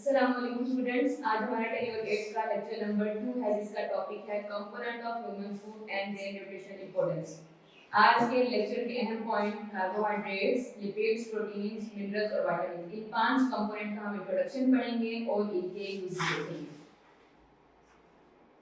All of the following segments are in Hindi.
अस्सलामुअलैकुम स्टूडेंट्स, आज हमारा टेलीवर 8 का लेक्चर नंबर 2 है जिसका टॉपिक है component of human food and their nutritional importance. आज के लेक्चर के अहम point carbohydrates, lipids, proteins, minerals और विटामिन, इन 5 कंपोनेंट का हम इंट्रोडक्शन पढ़ेंगे और इनके यूजेस देखेंगे।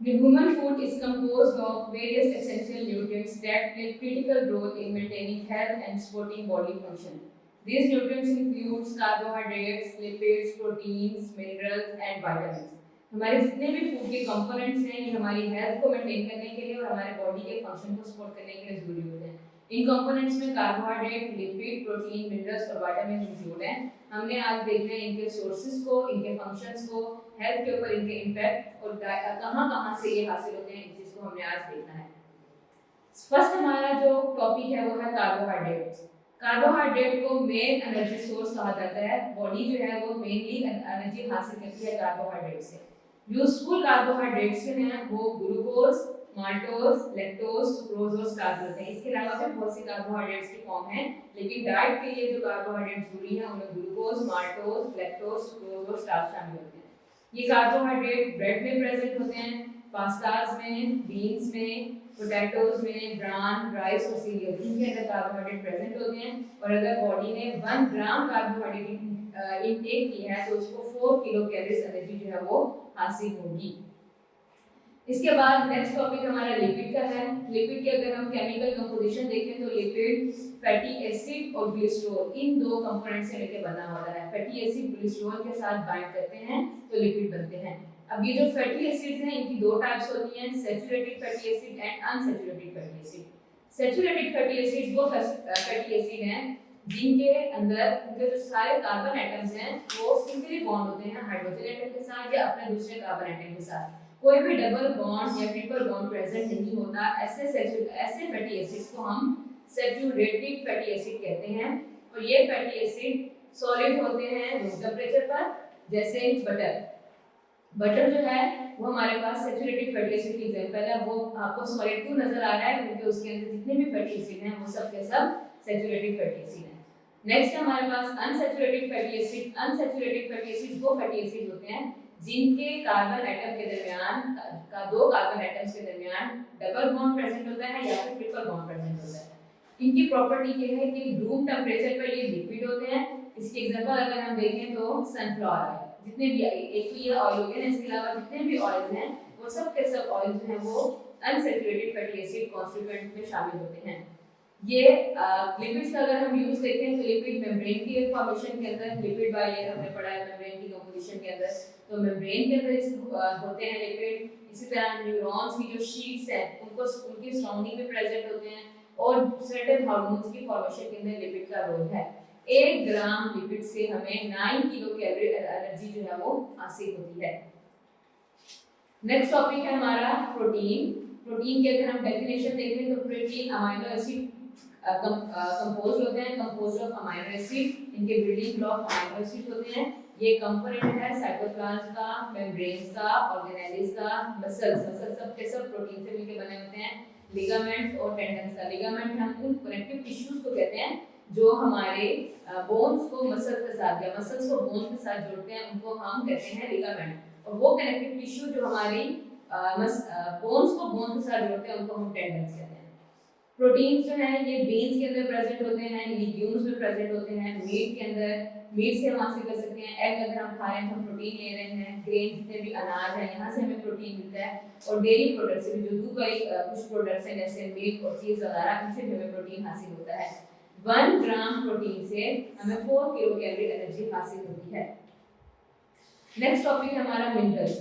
The human food is composed of various essential nutrients that play critical role in maintaining health and supporting body function. These nutrients include carbohydrates, lipids, proteins, minerals and vitamins. हमारे जितने भी फूड के कंपोनेंट्स हैं ये हमारी हेल्थ को मेंटेन करने के लिए और हमारे बॉडी के फंक्शन को सपोर्ट करने के लिए जरूरी होते हैं। इन कंपोनेंट्स में कार्बोहाइड्रेट, लिपिड, प्रोटीन, मिनरल्स और विटामिन इंक्लूड हैं। हमने आज देखना है इनके सोर्सेज को, इनके फंक्शंस को, हेल्थ के ऊपर इनके इम्पैक्ट और कहां-कहां से ये हासिल होते हैं, इस चीज को हमने आज देखना है। फर्स्ट हमारा जो टॉपिक है वो है कार्बोहाइड्रेट्स। कार्बोहाइड्रेट को मेन एनर्जी सोर्स कहा जाता है। बॉडी जो है वो मेनली एनर्जी हासिल करती है कार्बोहाइड्रेट से। यूजफुल कार्बोहाइड्रेट्स जो हैं वो ग्लूकोज, माल्टोज, लैक्टोज, सुक्रोज और स्टार्च होते हैं। इसके अलावा भी बहुत से कार्बोहाइड्रेट्स के फॉर्म हैं, लेकिन डाइट के लिए जो कार्बोहाइड्रेट्स जरूरी हैं उनमें ग्लूकोज, माल्टोज, लैक्टोज, सुक्रोज और स्टार्च शामिल होते हैं। ये कार्बोहाइड्रेट ब्रेड में प्रेजेंट होते हैं, पास्ताज में, बीन्स में, पोटैटोज में, ब्रान, राइस और सीरियल, इनके अंदर कार्बोहाइड्रेट प्रेजेंट होते हैं। और अगर बॉडी ने 1 ग्राम कार्बोहाइड्रेट इनटेक किया है तो उसको 4 किलो कैलोरीज एनर्जी जो है वो हासिल होगी। इसके बाद नेक्स्ट टॉपिक हमारा लिपिड का है। लिपिड के अगर हम केमिकल कंपोजिशन देखें तो लिपिड फैटी एसिड और ग्लिसरॉल इन दो कंपोनेंट से मिलकर बना होता है। फैटी एसिड ग्लिसरॉल के साथ बाइंड करते हैं तो लिपिड बनते हैं। अब ये जो फैटी एसिड्स हैं इनकी दो टाइप्स होती हैं, saturated fatty acid and unsaturated fatty acid. Saturated fatty acids वो फैटी एसिड हैं जिनके अंदर उनके जो सारे कार्बन एटम्स हैं वो सिंगली बॉन्ड होते हैं हाइड्रोजन एटम के साथ या अपने दूसरे कार्बन एटम के साथ। कोई भी डबल बॉन्ड या ट्रिपल बॉन्ड प्रेजेंट नहीं होता। ऐसे फैटी एसिड्स को हम सैचुरेटेड फैटी एसिड कहते हैं। और ये फैटी एसिड सॉलिड होते हैं रूम टेम्परेचर पर, जैसे बटर जो है वो हमारे पास सैचुरेटेड फैटी एसिड की एग्जांपल है। वो आपको सॉलिड क्यों नजर आ रहा है, क्योंकि उसके अंदर जितने भी फैटी एसिड हैं वो सब के सब सैचुरेटेड फैटी एसिड हैं। नेक्स्ट हमारे पास unsaturated fatty acid. Unsaturated fatty acid वो फैटी एसिड होते हैं जिनके कार्बन एटम के दरमियान दो कार्बन एटम्स के दरमियान डबल बॉन्ड प्रेजेंट होता है या फिर ट्रिपल बॉन्ड प्रेजेंट होता है। इनकी प्रॉपर्टी ये है कि रूम टेम्परेचर पर ये लिक्विड होते हैं। इसके एग्जांपल अगर हम देखें तो सनफ्लावर ऑयल, जितने भी एक तो ये ऑयल हो गया, इसके अलावा जितने भी ऑयल्स हैं वो सब के सब ऑयल जो हैं वो अनसैचुरेटेड फैटी एसिड कॉन्स्टिट्यूएंट में शामिल होते हैं। ये लिपिड्स का अगर हम यूज देखें तो लिपिड मेम्ब्रेन की फॉर्मेशन के अंदर, लिपिड बाइलेयर हमने पढ़ा है मेम्ब्रेन की कंपोजिशन के अंदर, तो मेम्ब्रेन के अंदर होते हैं लिपिड। इसी तरह न्यूरॉन्स की जो शीट्स हैं उनको उनकी सराउंडिंग में प्रेजेंट होते हैं और सर्टेन हार्मोन्स की फॉर्मेशन के अंदर लिपिड का रोल है। 1 ग्राम लिपिड से हमें 9 किलो कैलोरी एनर्जी जो है वो हासिल होती है। नेक्स्ट टॉपिक है हमारा प्रोटीन। प्रोटीन की अगर हम डेफिनेशन देखें तो प्रोटीन अमीनो एसिड कंपोज होते हैं, कंपोज ऑफ अमीनो एसिड। इनके बिल्डिंग ब्लॉक अमीनो एसिड होते हैं। ये कंपोनेंट है साइटोप्लाज्म का, मेम्ब्रेन्स का, ऑर्गेनेल्स का, मसल्स सब के सब प्रोटीन से मिलकर बने होते हैं। लिगामेंट्स और टेंडन्स का, लिगामेंट हम उन कनेक्टिव टिश्यूज को कहते हैं जो हमारे बोन्स को मसल्स के साथ या मसल्स को बोन्स के साथ जोड़ते हैं, उनको हम कहते हैं लिगामेंट। और वो कनेक्टिव टिश्यू जो हमारी बोन्स को बोन्स के साथ जोड़ते हैं उनको हम टेंडन्स कहते हैं। प्रोटीन्स जो हैं ये बीन्स के अंदर प्रेजेंट होते हैं, लीग्यूम्स में प्रेजेंट होते हैं, मीट के अंदर, मीट से हम हासिल कर सकते हैं। एग अगर हम खा रहे हैं तो हम प्रोटीन ले रहे हैं। ग्रेन जितने भी अनाज हैं यहाँ से हमें प्रोटीन मिलता है। और डेयरी प्रोडक्ट्स से भी जो दूध वाली कुछ प्रोडक्ट्स हैं जैसे मिल्क और चीज वगैरह, इनसे भी हमें प्रोटीन हासिल होता है। 1 ग्राम प्रोटीन से हमें 4 किलो कैलोरी एनर्जी हासिल होती है। नेक्स्ट टॉपिक है हमारा मिनरल्स।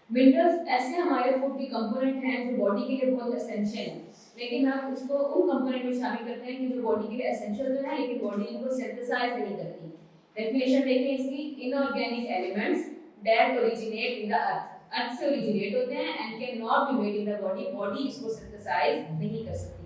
मिनरल्स ऐसे हमारे फूड के कंपोनेंट हैं जो बॉडी के लिए बहुत एसेंशियल हैं, लेकिन हम उसको उन कंपोनेंट में शामिल करते हैं कि जो बॉडी के लिए एसेंशियल तो है लेकिन बॉडी इनको सिंथेसाइज नहीं करती। डेफिनेशन देखें इसकी, inorganic elements that originate in the earth से ओरिजिनेट होते हैं and can not be made in the body इसको सिंथेसाइज नहीं कर सकती।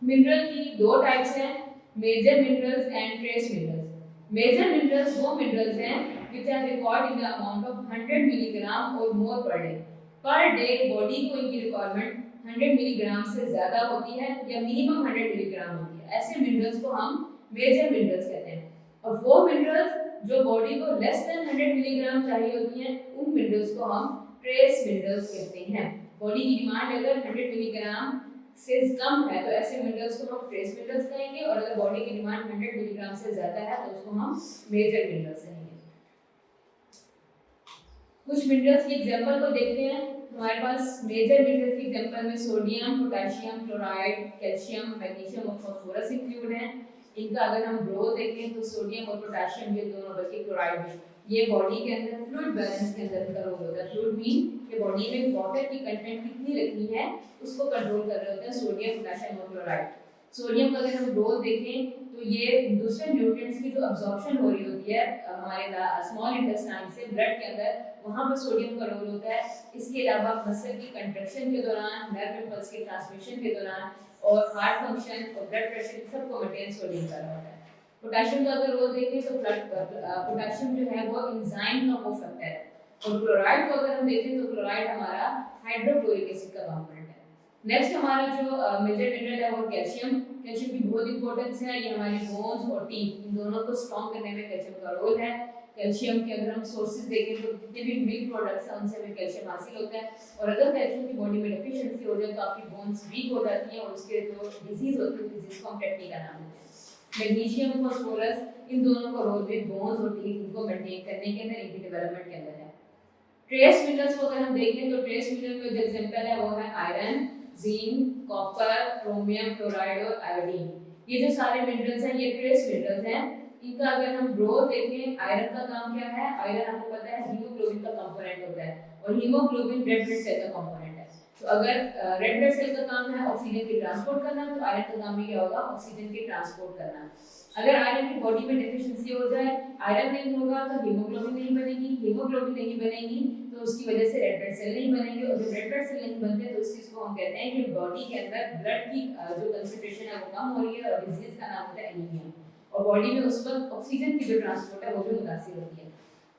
मिनरल की दो टाइप्स हैं, major minerals and trace minerals. Major minerals वो मिनरल्स हैं which are required in the amount of 100 milligram or more per day। Per day body को इनकी रिक्वायरमेंट 100 मिलीग्राम से ज्यादा होती है या मिनिमम 100 मिलीग्राम होती है। ऐसे मिनरल्स को हम मेजर मिनरल्स कहते हैं। और वो मिनरल्स जो बॉडी को लेस देन 100 मिलीग्राम चाहिए होती हैं उन मिनरल्स को हम ट्रेस मिनरल्स कहते हैं। बॉडी की डिमांड अगर 100 मिलीग्राम से कम है तो ऐसे मिनरल्स को हम ट्रेस मिनरल्स कहेंगे, और अगर बॉडी की डिमांड 100 मिलीग्राम से ज्यादा है तो उसको हम मेजर मिनरल्स कहेंगे। कुछ मिनरल्स के एग्जांपल को देखते हैं। हमारे पास मेजर मिनरल्स के एग्जांपल में sodium, potassium, chloride, calcium, magnesium और फास्फोरस इंक्लूड हैं। इनका अगर हम ग्रोथ देखें तो सोडियम और पोटेशियम ये दोनों, बल्कि क्लोराइड भी, ये बॉडी के अंदर फ्लूइड बैलेंस के अंदर का रोल होता है। फ्लूइड मीन कि बॉडी में वाटर की कंटेंट कितनी रखनी है उसको कंट्रोल कर रहे होते हैं सोडियम, पोटेशियम और क्लोराइड। सोडियम का अगर हम ग्रोथ देखें तो ये दूसरे न्यूट्रिएंट्स की जो अब्जॉर्प्शन हो रही होती है हमारे स्मॉल इंटेस्टाइन से ब्लड के अंदर, वहाँ पर सोडियम का रोल होता है। इसके अलावा मसल की कंट्रैक्शन के दौरान, नर्व इम्पल्स के ट्रांसमिशन के दौरान और हार्ट फंक्शन और ब्लड प्रेशर सबको मेंटेन सोडियम कर रहा होता है। पोटेशियम का अगर रोल देखें तो पोटेशियम जो है वो एंजाइम का कोफैक्टर है, और क्लोराइड को अगर हम देखें तो क्लोराइड हमारा हाइड्रोक्लोरिक एसिड का कंपोनेंट है। नेक्स्ट हमारा जो मेजर मिनरल है वो कैल्शियम। कैल्शियम की बहुत इंपॉर्टेंस है, ये हमारी बोन्स और टीथ इन दोनों को स्ट्रॉन्ग करने में कैल्शियम का रोल है। कैल्शियम के अगर हम सोर्सेज देखें तो जितने भी मिल्क प्रोडक्ट्स हैं उनसे हमें कैल्शियम हासिल होता है, और अगर कैल्शियम की बॉडी में डेफिशिएंसी हो जाए तो आपकी बोन्स वीक हो जाती हैं और उसके जो डिजीज होती है डिजीज को हम टेक्निक का नाम देते हैं। मैग्नीशियम, फास्फोरस इन दोनों का रोल भी बोन्स और टीथ इनको मेंटेन करने के अंदर, इनकी डेवलपमेंट के अंदर है। ट्रेस मिनरल्स को अगर हम देखें तो ट्रेस मिनरल में जो एग्जांपल है वो है iron, zinc, copper, chromium, chloride और आयोडीन। ये जो सारे मिनरल्स हैं ये ट्रेस मिनरल्स हैं। इनका अगर हम ग्रोथ देखें, आयरन का काम क्या है? आयरन आपको पता है हीमोग्लोबिन का कंपोनेंट होता है, और हीमोग्लोबिन रेड ब्लड सेल का कंपोनेंट है। तो अगर रेड ब्लड सेल का काम है ऑक्सीजन की ट्रांसपोर्ट करना, तो आयरन का काम भी क्या होगा? ऑक्सीजन की ट्रांसपोर्ट करना। अगर आयरन की बॉडी में डेफिशिएंसी हो जाए, आयरन नहीं होगा तो हीमोग्लोबिन नहीं बनेगी, हीमोग्लोबिन नहीं बनेगी तो उसकी वजह से रेड ब्लड सेल नहीं बनेंगे, और जब रेड ब्लड सेल नहीं बनते तो इस चीज को हम कहते हैं कि बॉडी के अंदर ब्लड की जो कंसंट्रेशन है वो कम हो रही है, और डिजीज का नाम होता है एनीमिया, और बॉडी में उस वक्त ऑक्सीजन की जो ट्रांसपोर्ट है वो भी मुतासिर होती है।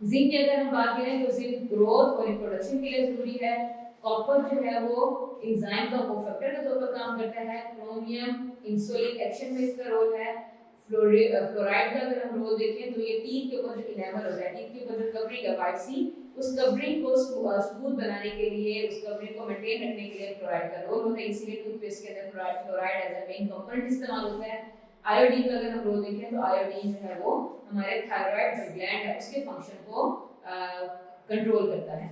जिंक की अगर हम बात करें तो जिंक ग्रोथ और रिप्रोडक्शन के लिए जरूरी है। कॉपर जो है वो एंजाइम का कोफैक्टर के तौर पर काम करता है। क्रोमियम इंसुलिन एक्शन में इसका रोल है। फ्लोराइड का अगर हम रोल देखें तो ये टीथ के ऊपर जो इनेमल होता है, टीथ के ऊपर जो कवरिंग है व्हाइट सी, उस कवरिंग को स्मूथ बनाने के लिए, उस कवरिंग को मेंटेन रखने के लिए फ्लोराइड का रोल होता है। इसीलिए टूथपेस्ट के अंदर fluoride as a main component इस्तेमाल होता है। आयोडीन का अगर हम रोल देखें तो आयोडीन जो है वो हमारे थायराइड जो ग्लैंड है उसके फंक्शन को कंट्रोल करता है।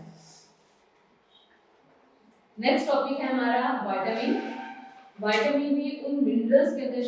नेक्स्ट टॉपिक है हमारा विटामिन। विटामिन भी उन मिनरल्स के अंदर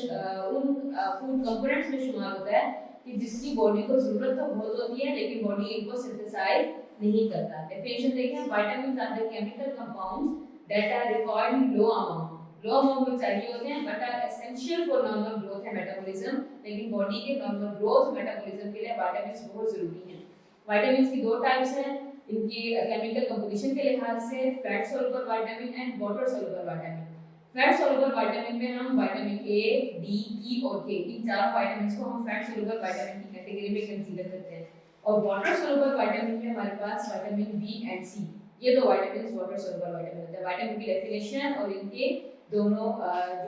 उन फूड कंपोनेंट्स में शुमार होता है कि जिसकी बॉडी को जरूरत तो बहुत होती है लेकिन बॉडी इनको सिंथेसाइज नहीं करता। डेफिनेशन देखें, vitamin are the chemical compounds that are required in low amount में चाहिए होते हैं but are essential for normal growth and metabolism. लेकिन बॉडी के नॉर्मल ग्रोथ मेटाबॉलिज्म के लिए विटामिन्स बहुत जरूरी हैं। विटामिन्स की दो टाइप्स हैं इनकी केमिकल कंपोजिशन के लिहाज से, fat soluble vitamin and water soluble vitamin. Fat soluble vitamin में हम विटामिन ए, डी, ई और के इन चारों विटामिन्स को हम फैट सोल्यूबल विटामिन की कैटेगरी में कंसीडर करते हैं, और वाटर सोल्यूबल विटामिन में हमारे पास विटामिन बी एंड सी, ये दो विटामिन्स वाटर सोल्यूबल विटामिन होते हैं। विटामिन की डेफिनेशन और इनके दोनों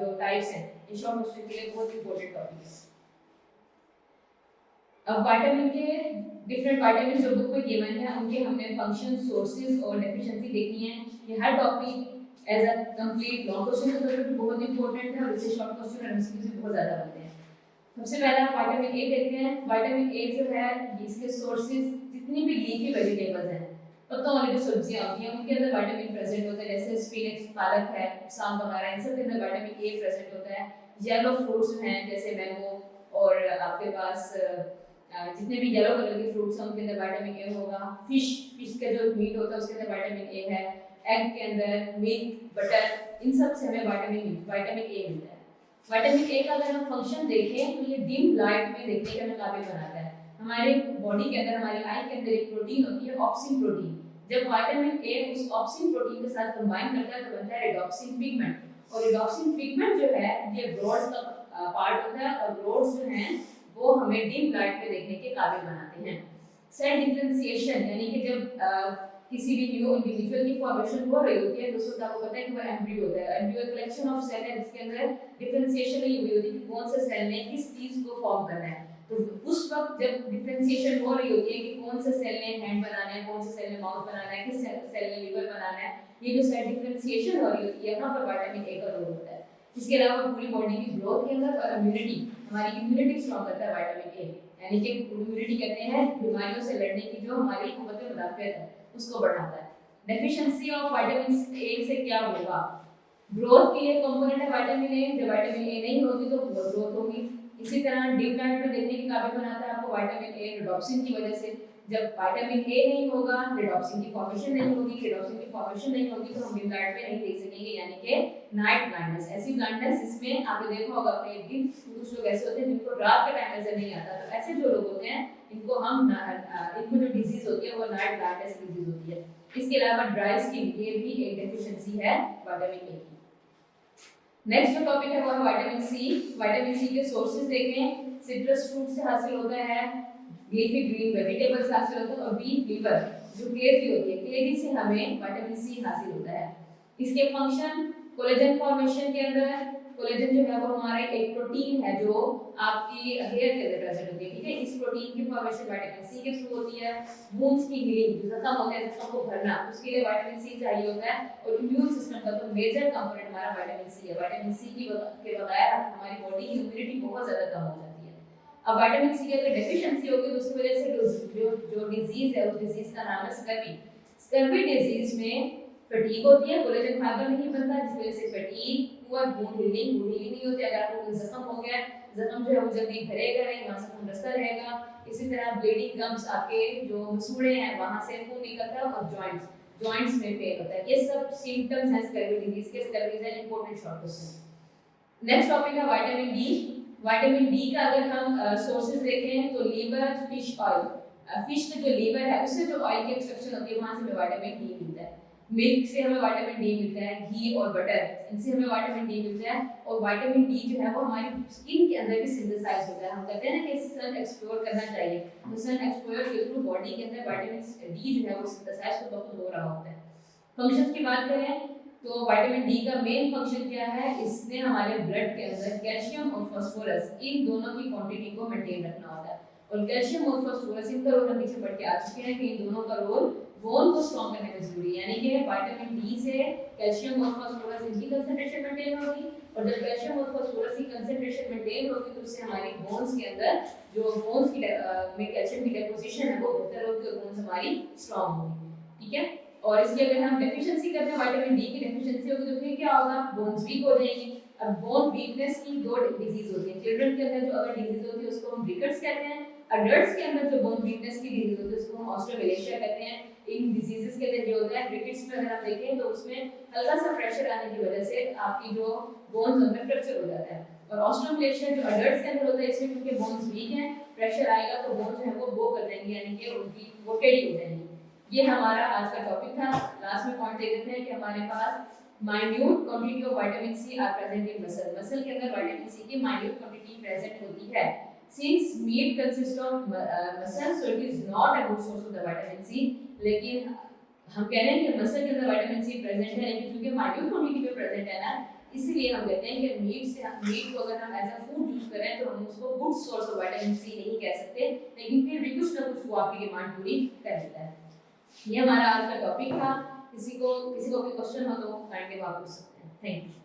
जो टाइप्स हैं ये शॉर्ट क्वेश्चन के लिए बहुत इंपॉर्टेंट टॉपिक है। अब विटामिन के डिफरेंट विटामिन जो बुक में गिवन है उनके हमने फंक्शन, सोर्सेज और डेफिशिएंसी देखनी है। ये हर topic as a complete long question के तौर पे बहुत इंपॉर्टेंट है और इससे शॉर्ट क्वेश्चन और एमसीक्यू से बहुत ज्यादा बनते हैं। सबसे पहला विटामिन ए देखते हैं। विटामिन ए जो है इसके सोर्सेज जितनी भी लीफी वेजिटेबल्स हैं, पत्तों वाली जो सब्जियां होती हैं उनके अंदर विटामिन प्रेजेंट होता है, जैसे स्पिनच, पालक है, साग वगैरह, इन सब के अंदर विटामिन ए प्रेजेंट होता है। येलो फ्रूट्स हैं जैसे मैंगो, और आपके पास जितने भी येलो कलर के फ्रूट्स हैं उनके अंदर विटामिन ए होगा। फिश का जो मीट होता है उसके अंदर विटामिन ए है। एग के अंदर, मिल्क, बटर, इन सब से हमें विटामिन ए मिलता है। विटामिन ए का अगर हम फंक्शन देखें तो ये डिम लाइट में देखने के हमें काबिल बनाता है। हमारे बॉडी के अंदर, हमारी आई के अंदर एक प्रोटीन होती है ऑप्सिन प्रोटीन। जब विटामिन ए उस ऑप्सिन प्रोटीन के साथ कंबाइन करता है तो बनता है रेडॉक्सिन पिगमेंट, और रेडॉक्सिन पिगमेंट जो है ये ब्रोड्स का पार्ट होता है, और ब्रोड्स जो हैं वो हमें डिम लाइट में देखने के काबिल बनाते हैं। सेल डिफरेंशिएशन यानी कि जब किसी भी न्यू इंडिविजुअल की फॉर्मेशन हो रही होती है तो उस वक्त आपको पता है कि वो एम्ब्रियो होता है। एम्ब्रियो एक कलेक्शन ऑफ सेल है जिसके अंदर डिफरेंशिएशन नहीं हुई होती कि कौन से सेल ने किस चीज को फॉर्म करना है। तो उस वक्त जब डिफरेंशिएशन हो रही होती है कि कौन से सेल ने हैंड बनाना है, कौन से सेल ने माउथ बनाना है, किस सेल ने लीवर बनाना है, ये जो सेल डिफरेंशिएशन हो रही होती है यहाँ पर विटामिन ए का रोल होता है। इसके अलावा पूरी बॉडी की ग्रोथ के अंदर और इम्यूनिटी, हमारी इम्यूनिटी स्ट्रॉन्ग करता है विटामिन ए, यानी कि इम्यूनिटी कहते हैं बीमारियों से लड़ने की जो हमारी कुव्वत मुदाफ़ियत है उसको बढ़ाता है। डेफिशिएंसी ऑफ विटामिन ए से क्या होगा? ग्रोथ के लिए कंपोनेंट है विटामिन ए, जब विटामिन ए नहीं होगी तो ग्रोथ होगी। इसी तरह डी प्लांट में देखने के काबिल बनाता है आपको विटामिन ए रिडॉक्सिन की वजह से। जब विटामिन ए नहीं होगा, रिडॉक्सिन की फॉर्मेशन नहीं होगी, रिडॉक्सिन की फॉर्मेशन नहीं होगी तो हम डी प्लांट में नहीं देख सकेंगे, यानी कि नाइट ब्लाइंडनेस। ऐसी ब्लाइंडनेस जिसमें आपने देखा होगा अपने दिन, कुछ लोग ऐसे होते हैं जिनको रात के टाइम नजर नहीं आता, तो ऐसे जो लोग होते हैं इनको हम इनको जो डिजीज होती है वो नाइट ब्लाइंडनेस डिजीज होती है। इसके अलावा ड्राई स्किन, ये भी एक डेफिशिएंसी है विटामिन ए की। नेक्स्ट जो टॉपिक है वो है विटामिन सी। विटामिन सी के सोर्सेज देखें, सिट्रस फ्रूट से हासिल होता है, लीफी ग्रीन वेजिटेबल्स से हासिल होता है, और बीफ लीवर जो क्लेजी होती है, क्लेजी से हमें विटामिन सी हासिल होता है। इसके फंक्शन कोलेजन फॉर्मेशन के अंदर, कोलेजन जो है वो हमारा एक प्रोटीन है जो आपकी हेयर के अंदर प्रेजेंट होती है, ठीक है। इस प्रोटीन की फॉर्मेशन विटामिन सी के थ्रू होती है। वुंड्स की हीलिंग, जो जख्म होते हैं जख्म को भरना, उसके लिए विटामिन सी चाहिए होता है। और इम्यून सिस्टम का तो मेजर कंपोनेंट हमारा विटामिन सी है। विटामिन सी के बगैर हमारी बॉडी की इम्यूनिटी बहुत ज्यादा कम हो जाती है। अब विटामिन सी की अगर डेफिशिएंसी होगी तो उसकी वजह से जो डिजीज है उस डिजीज का नाम है स्कर्वी। स्कर्वी डिजीज में फटीग होती है, कोलेजन फाइबर नहीं बनता, जिस वजह से फटीग, पुअर वुंड हीलिंग नहीं होती। अगर आपको कोई जख्म हो गया, जख्म जो है वो जल्दी भरेगा नहीं, वहां से खून रसता रहेगा। इसी तरह ब्लीडिंग गम्स, आपके जो मसूड़े हैं वहां से खून निकलता है, और जॉइंट्स में पेन होता है। ये सब सिम्टम्स हैं स्कर्वी डिजीज के। Scurvy is an important short question. Next topic है विटामिन डी। विटामिन डी का अगर हम सोर्सेज देखें तो लीवर, फिश ऑयल। फिश के जो लीवर है उससे जो ऑयल की एक्सट्रैक्शन होती है वहां से हमें विटामिन डी मिलता है। मिल्क से हमें विटामिन डी मिलता है, घी और बटर, इनसे हमें विटामिन डी मिलता है। और विटामिन डी जो है वो हमारी स्किन के अंदर भी सिंथेसाइज होता है। हम कहते हैं ना कि सन एक्सप्लोर करना चाहिए, तो सन एक्सप्लोर के थ्रू बॉडी के अंदर विटामिन डी जो है वो सिंथेसाइज तो बहुत हो रहा होता है। फंक्शंस की बात करें तो विटामिन डी का मेन फंक्शन क्या है? इसने हमारे ब्लड के अंदर कैल्शियम और फास्फोरस, इन दोनों की क्वांटिटी को मेंटेन रखना होता है। और कैल्शियम और फास्फोरस, इनका रोल हम पीछे पढ़ के आ चुके हैं कि इन दोनों का रोल बोन को स्ट्रॉन्ग करने में जरूरी है। यानी कि विटामिन डी से कैल्शियम और फास्फोरस इनकी कंसंट्रेशन मेंटेन होगी, और जब कैल्शियम और फास्फोरस की कंसंट्रेशन मेंटेन होगी तो उससे हमारी बोन्स के अंदर जो बोन्स की में कैल्शियम की डिपोजिशन है वो बेहतर होगी और बोन्स हमारी स्ट्रॉन्ग होगी, ठीक है। और इसकी अगर हम डेफिशिएंसी करते हैं, विटामिन डी की डेफिशिएंसी होगी तो फिर क्या होगा? बोन्स वीक हो जाएंगी। अब बोन वीकनेस की दो डिजीज होती है। चिल्ड्रन के अंदर जो अगर डिजीज होती है उसको हम रिकेट्स कहते हैं। अडल्ट्स के अंदर जो बोन वीकनेस की डिजीज होती है उसको हम ऑस्टियोमैलेशिया कहते हैं। इन डिजीजेस के अंदर जो होता है, रिकेट्स में अगर आप देखें तो उसमें हल्का सा प्रेशर आने की वजह से आपकी जो बोन्स उनमें फ्रैक्चर हो जाता है। और ऑस्टियोमैलेशिया जो अडल्ट्स के अंदर होता है, इसमें क्योंकि बोन्स वीक हैं, प्रेशर आएगा तो बोन्स जो है वो बो कर जाएंगी, यानी कि उनकी वो टेढ़ी हो जाएंगी। ये हमारा आज का टॉपिक था। लास्ट में पॉइंट दे देते हैं कि हमारे पास minute quantity of vitamin C are present in muscle. Muscle के अंदर विटामिन सी की माइन्यूट क्वांटिटी प्रेजेंट होती है। Since meat consist of muscle, so it is not a good source of the vitamin C. लेकिन हम कह रहे हैं कि मसल के अंदर विटामिन सी प्रेजेंट है, लेकिन क्योंकि माइन्यूट क्वांटिटी में प्रेजेंट है ना, इसीलिए हम कहते हैं कि मीट को अगर हम एज अ फूड यूज करें तो हम उसको good source of vitamin C नहीं कह सकते, लेकिन फिर भी कुछ ना कुछ वो आपकी डिमांड पूरी कर देता है। ये हमारा आज का टॉपिक था। किसी को कोई क्वेश्चन हो तो काइंडली आप पूछ सकते हैं। Thank you.